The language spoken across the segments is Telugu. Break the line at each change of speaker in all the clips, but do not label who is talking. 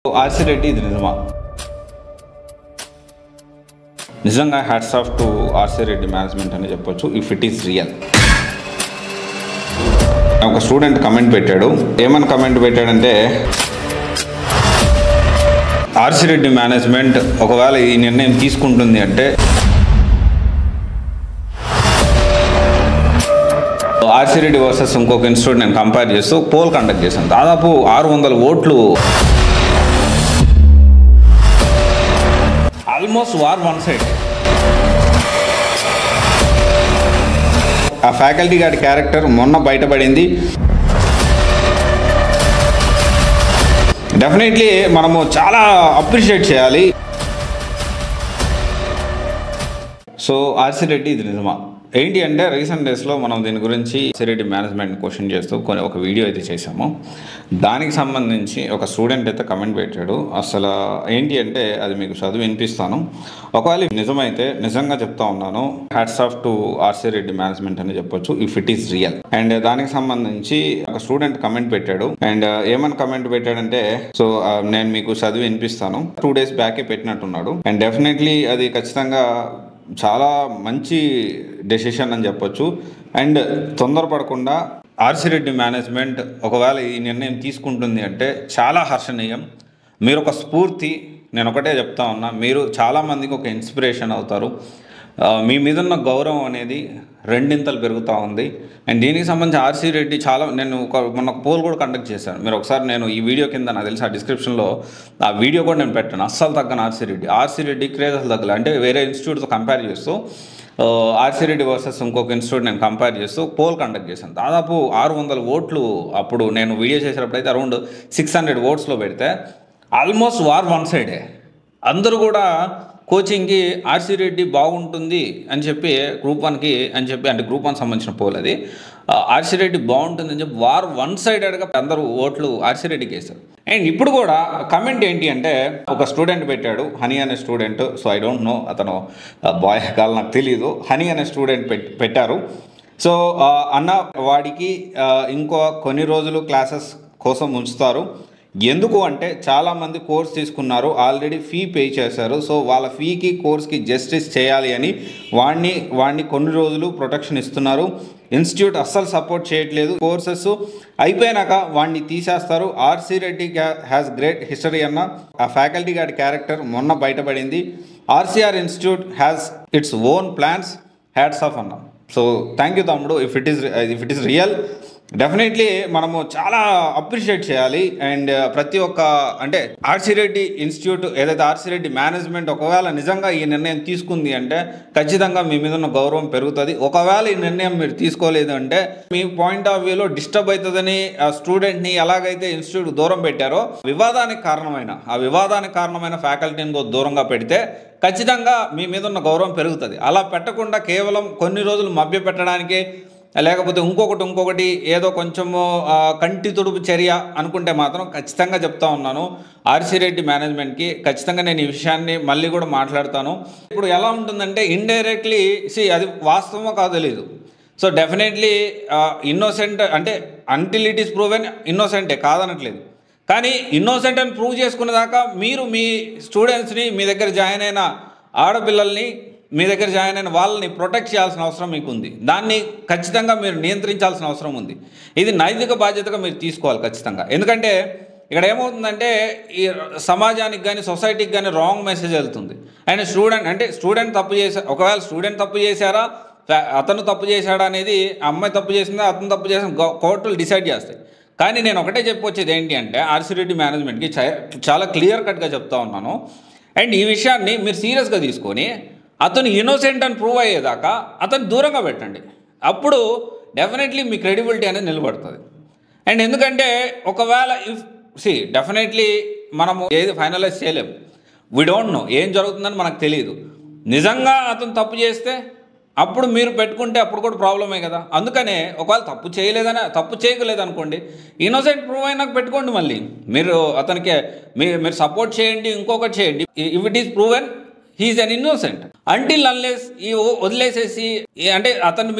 ఆర్సీ రెడ్డి ఇది నిజమా? నిజంగా hats off to RC Reddy management అని చెప్పొచ్చు ఇఫ్ ఇట్ ఈస్ రియల్. ఒక స్టూడెంట్ కమెంట్ పెట్టాడు. ఏమని కమెంట్ పెట్టాడంటే, ఆర్సీ రెడ్డి మేనేజ్మెంట్ ఒకవేళ ఈ నిర్ణయం తీసుకుంటుంది అంటే ఆర్సీ రెడ్డి వర్సెస్ ఇంకొక ఇన్స్టిట్యూట్ నేను కంపేర్ చేస్తూ పోల్ కండక్ట్ చేశాను. దాదాపు 600 ఓట్లు, ఆల్మోస్ట్ వార్ వన్ సైడ్. ఆ ఫ్యాకల్టీ గారి క్యారెక్టర్ మొన్న బయటపడింది. డెఫినెట్లీ మనము చాలా అప్రిషియేట్ చేయాలి. సో ఆర్సీ రెడ్డి ఇది నిజమా? ఏంటి అంటే, రీసెంట్ డేస్లో మనం దీని గురించి ఆర్సీ రెడ్డి మేనేజ్మెంట్ క్వశ్చన్ చేస్తూ ఒక వీడియో అయితే చేసాము. దానికి సంబంధించి ఒక స్టూడెంట్ అయితే కమెంట్ పెట్టాడు. అసలు ఏంటి అంటే, అది మీకు చదివి వినిపిస్తాను. ఒకవేళ నిజమైతే నిజంగా చెప్తా ఉన్నాను, hats off to RC Reddy management అని చెప్పొచ్చు if it is real. And దానికి సంబంధించి ఒక స్టూడెంట్ కమెంట్ పెట్టాడు. అండ్ ఏమని కమెంట్ పెట్టాడంటే, సో నేను మీకు చదివి వినిపిస్తాను. 2 days బ్యాకే పెట్టినట్టున్నాడు. అండ్ డెఫినెట్లీ అది ఖచ్చితంగా చాలా మంచి డెసిషన్ అని చెప్పొచ్చు. అండ్ తొందరపడకుండా ఆర్సీ రెడ్డి మేనేజ్మెంట్ ఒకవేళ ఈ నిర్ణయం తీసుకుంటుంది అంటే చాలా హర్షణీయం. మీరు ఒక స్ఫూర్తి. నేను ఒకటే చెప్తా ఉన్నా, మీరు చాలామందికి ఒక ఇన్స్పిరేషన్ అవుతారు. మీ మీద ఉన్న గౌరవం అనేది రెండింతలు పెరుగుతూ ఉంది. అండ్ దీనికి సంబంధించి ఆర్సీ రెడ్డి నేను మొన్న పోల్ కూడా కండక్ట్ చేశాను. మీరు ఒకసారి, నేను ఈ వీడియో కింద నాకు తెలిసి ఆ డిస్క్రిప్షన్లో ఆ వీడియో కూడా నేను పెట్టాను. అస్సలు తగ్గను ఆర్సీ రెడ్డి క్రేజ్ అసలు తగ్గలే. అంటే వేరే ఇన్స్టిట్యూట్తో కంపేర్ చేస్తూ ఆర్సీ రెడ్డి వర్సెస్ ఇంకొక ఇన్స్టిట్యూట్ నేను కంపేర్ చేస్తూ పోల్ కండక్ట్ చేశాను. దాదాపు 600 ఓట్లు. అప్పుడు నేను వీడియో చేసేటప్పుడు అయితే అరౌండ్ 600 ఓట్స్లో పెడితే ఆల్మోస్ట్ వార్ వన్ సైడే. అందరూ కూడా కోచింగ్కి ఆర్సీ రెడ్డి బాగుంటుంది అని చెప్పి గ్రూప్ 1కి అని చెప్పి, అంటే గ్రూప్ 1 సంబంధించిన పోల్ అది, ఆర్సీ రెడ్డి బాగుంటుంది అని చెప్పి వార్ వన్ సైడెడ్గా అందరూ ఓట్లు ఆర్సీ రెడ్డికి వేశారు. అండ్ ఇప్పుడు కూడా కమెంట్ ఏంటి అంటే, ఒక స్టూడెంట్ పెట్టాడు, హనీ అనే student. So I don't know అతను బాయ్ కాల్ నాకు తెలీదు. హనీ అనే స్టూడెంట్ పెట్టారు. సో అన్న వాడికి ఇంకో కొన్ని రోజులు క్లాసెస్ కోసం ఉంచుతారు. ఎందుకు అంటే, చాలామంది కోర్స్ తీసుకున్నారు, ఆల్రెడీ ఫీ పే చేశారు. సో వాళ్ళ ఫీకి కోర్స్కి జస్టిస్ చేయాలి అని వాడిని కొన్ని రోజులు ప్రొటెక్షన్ ఇస్తున్నారు. ఇన్స్టిట్యూట్ అస్సలు సపోర్ట్ చేయట్లేదు. కోర్సెస్ అయిపోయినాక వాడిని తీసేస్తారు. RC Reddy has great history అన్న ఆ ఫ్యాకల్టీ గారి క్యారెక్టర్ మొన్న బయటపడింది. RCR institute has its own plans. Hats off అన్న. సో థ్యాంక్ యూ తమ్ముడు. If it is real, definitely మనము చాలా అప్రిషియేట్ చేయాలి. అండ్ ప్రతి ఒక్క, అంటే ఆర్సీ రెడ్డి ఇన్స్టిట్యూట్ ఏదైతే ఆర్సీ రెడ్డి మేనేజ్మెంట్ ఒకవేళ నిజంగా ఈ నిర్ణయం తీసుకుంది అంటే ఖచ్చితంగా మీ మీద ఉన్న గౌరవం పెరుగుతుంది. ఒకవేళ ఈ నిర్ణయం మీరు తీసుకోలేదు అంటే మీ పాయింట్ ఆఫ్ వ్యూలో డిస్టర్బ్ అవుతుందని ఆ స్టూడెంట్ని ఎలాగైతే ఇన్స్టిట్యూట్ దూరం పెట్టారో, వివాదానికి కారణమైన ఫ్యాకల్టీని దూరంగా పెడితే ఖచ్చితంగా మీ మీద ఉన్న గౌరవం పెరుగుతుంది. అలా పెట్టకుండా కేవలం కొన్ని రోజులు మభ్య పెట్టడానికి, లేకపోతే ఇంకొకటి ఏదో కొంచెము కంటి తుడుపు చర్య అనుకుంటే మాత్రం ఖచ్చితంగా చెప్తా ఉన్నాను, ఆర్సీ రెడ్డి మేనేజ్మెంట్కి ఖచ్చితంగా నేను ఈ విషయాన్ని మళ్ళీ కూడా మాట్లాడతాను. ఇప్పుడు ఎలా ఉంటుందంటే, ఇండైరెక్ట్లీ అది వాస్తవమో కాదో తెలియదు. సో డెఫినెట్లీ ఇన్నోసెంట్ అంటే అంటిల్ ఇట్ ఈస్ ప్రూవెన్ ఇన్నోసెంటే, కాదనట్లేదు. కానీ ఇన్నోసెంట్ అని ప్రూవ్ చేసుకునేదాకా మీరు మీ స్టూడెంట్స్ని, మీ దగ్గర జాయిన్ అయిన ఆడపిల్లల్ని, మీ దగ్గర జాయిన్ అయిన వాళ్ళని ప్రొటెక్ట్ చేయాల్సిన అవసరం మీకు ఉంది. దాన్ని ఖచ్చితంగా మీరు నియంత్రించాల్సిన అవసరం ఉంది. ఇది నైతిక బాధ్యతగా మీరు తీసుకోవాలి ఖచ్చితంగా. ఎందుకంటే ఇక్కడ ఏమవుతుందంటే, ఈ సమాజానికి కానీ సొసైటీకి కానీ రాంగ్ మెసేజ్ వెళ్తుంది. అండ్ స్టూడెంట్ తప్పు చేశారు, ఒకవేళ స్టూడెంట్ తప్పు చేశారా, అతను తప్పు చేశాడా అనేది, అమ్మాయి తప్పు చేసిందా అతను తప్పు చేసిన కోర్టులు డిసైడ్ చేస్తాయి. కానీ నేను ఒకటే చెప్పొచ్చేది ఏంటి అంటే, ఆర్సీ రెడ్డి మేనేజ్మెంట్కి చాలా క్లియర్ కట్గా చెప్తా ఉన్నాను. అండ్ ఈ విషయాన్ని మీరు సీరియస్గా తీసుకొని అతను ఇన్నోసెంట్ అని ప్రూవ్ అయ్యేదాకా అతను దూరంగా పెట్టండి. అప్పుడు డెఫినెట్లీ మీ క్రెడిబిలిటీ అనేది నిలబడుతుంది. అండ్ ఎందుకంటే ఒకవేళ డెఫినెట్లీ మనము ఏది ఫైనలైజ్ చేయలేము. వీ డోంట్ నో ఏం జరుగుతుందని మనకు తెలియదు. నిజంగా అతను తప్పు చేస్తే అప్పుడు మీరు పెట్టుకుంటే అప్పుడు కూడా ప్రాబ్లమే కదా. అందుకనే ఒకవేళ తప్పు చేయలేదనుకోండి, ఇన్నోసెంట్ ప్రూవ్ అయినాక పెట్టుకోండి. మళ్ళీ మీరు అతనికి మీరు సపోర్ట్ చేయండి, ఇంకొకటి చేయండి. If it is proven he is an innocent until unless ఈ వదిలేసేసి అంటే అతన్ని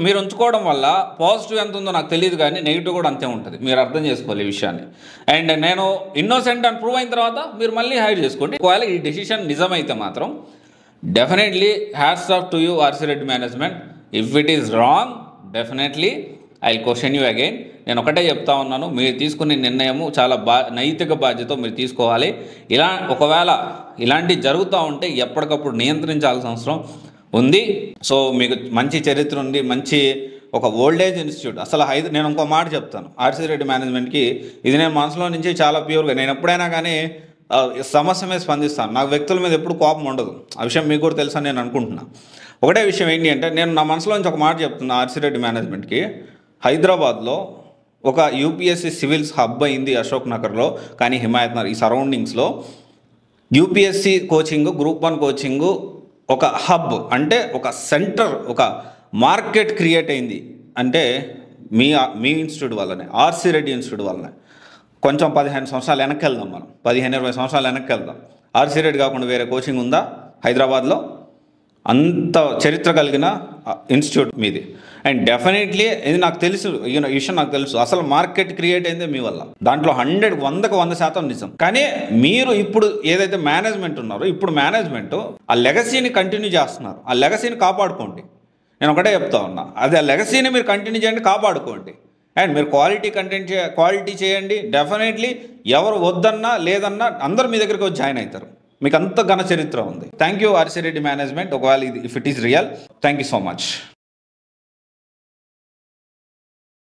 మీరు ఉంచుకోవడం వల్ల పాజిటివ్ ఎంత ఉందో నాకు తెలియదు, కానీ నెగిటివ్ కూడా అంతే ఉంటుంది. మీరు అర్థం చేసుకోవాలి ఈ విషయాన్ని. అండ్ నేను ఇన్నోసెంట్ అని ప్రూవ్ అయిన తర్వాత మీరు మళ్ళీ హైర్ చేసుకోండి. ఒకవేళ ఈ డెసిషన్ నిజమైతే మాత్రం definitely hats off to you RC Reddy management. If it is wrong definitely I will question you again. నేను ఒకటే చెప్తా ఉన్నాను, మీరు తీసుకునే నిర్ణయము చాలా నైతిక బాధ్యత మీరు తీసుకోవాలి. ఒకవేళ ఇలాంటివి జరుగుతూ ఉంటే ఎప్పటికప్పుడు నియంత్రించాల్సిన అవసరం ఉంది. సో మీకు మంచి చరిత్ర ఉంది, మంచి ఒక ఓల్డేజ్ ఇన్స్టిట్యూట్. అసలు నేను ఇంకో మాట చెప్తాను ఆర్సీ రెడ్డి మేనేజ్మెంట్కి, ఇది నేను మనసులో నుంచి చాలా ప్యూర్గా, నేను ఎప్పుడైనా కానీ సమస్య మీద స్పందిస్తాను. నాకు వ్యక్తుల మీద ఎప్పుడు కోపం ఉండదు. ఆ విషయం మీకు కూడా తెలుసని నేను అనుకుంటున్నా. ఒకటే విషయం ఏంటి అంటే, నేను నా మనసులో నుంచి ఒక మాట చెప్తున్నా ఆర్సీ రెడ్డి మేనేజ్మెంట్కి. హైదరాబాద్లో ఒక యూపీఎస్సీ సివిల్స్ హబ్ అయింది అశోక్ నగర్లో, కానీ హిమాయత్ నగర్ ఈ సరౌండింగ్స్లో యూపీఎస్సీ కోచింగ్, గ్రూప్ 1 కోచింగ్ ఒక హబ్ అంటే ఒక సెంటర్, ఒక మార్కెట్ క్రియేట్ అయింది అంటే మీ ఇన్స్టిట్యూట్ వల్లనే, ఆర్సీ రెడ్డి ఇన్స్టిట్యూట్ వల్లనే. కొంచెం 15 సంవత్సరాలు వెనక్కి వెళ్దాం, మనం 15-20 సంవత్సరాలు వెనక్కి వెళ్దాం. ఆర్సీ రెడ్డి కాకుండా వేరే కోచింగ్ ఉందా హైదరాబాద్లో? అంత చరిత్ర కలిగిన ఇన్స్టిట్యూట్ మీది. అండ్ డెఫినెట్లీ ఇది నాకు తెలుసు, ఈ విషయం నాకు తెలుసు. అసలు మార్కెట్ క్రియేట్ అయిందే మీ వల్ల. దాంట్లో 100% నిజం. కానీ మీరు ఇప్పుడు ఏదైతే మేనేజ్మెంట్ ఉన్నారో, ఇప్పుడు మేనేజ్మెంట్ ఆ లెగసీని కంటిన్యూ చేస్తున్నారు. ఆ లెగసీని కాపాడుకోండి. నేను ఒకటే చెప్తా ఉన్నా, అది ఆ లెగసీని మీరు కంటిన్యూ చేయండి, కాపాడుకోండి. అండ్ మీరు క్వాలిటీ చేయండి. డెఫినెట్లీ ఎవరు వద్దన్నా లేదన్నా అందరూ మీ దగ్గరికి వచ్చి జాయిన్ అవుతారు. మీకు అంత ఘన చరిత్ర ఉంది. Thank you RC Reddy management. ఒకవేళ if it is real, thank you so much.